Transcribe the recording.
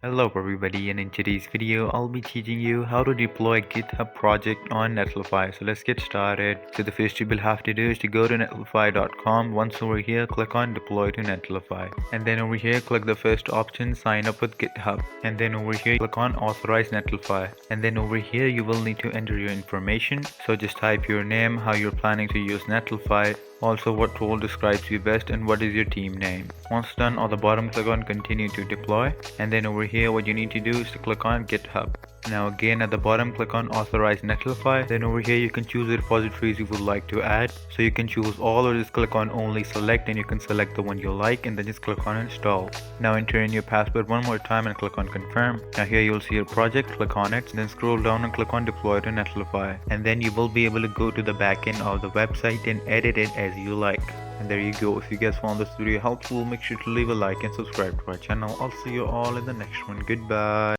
Hello everybody, and in today's video I'll be teaching you how to deploy a GitHub project on Netlify. So let's get started. So the first you will have to do is to go to netlify.com. Once over here, click on deploy to Netlify, and then over here click the first option, sign up with GitHub, and then over here click on authorize Netlify, and then over here you will need to enter your information. So just type your name, how you're planning to use Netlify, also what tool describes you best, and what is your team name. Once done, on the bottom click on continue to deploy, and then over here what you need to do is to click on GitHub. Now again at the bottom click on authorize Netlify, then over here you can choose the repositories you would like to add. So you can choose all or just click on only select, and you can select the one you like and then just click on install. Now enter in your password one more time and click on confirm. Now here you will see your project, click on it, then scroll down and click on deploy to Netlify, and then you will be able to go to the backend of the website and edit it as you like. And there you go. If you guys found this video helpful, make sure to leave a like and subscribe to our channel. I'll see you all in the next one. Goodbye.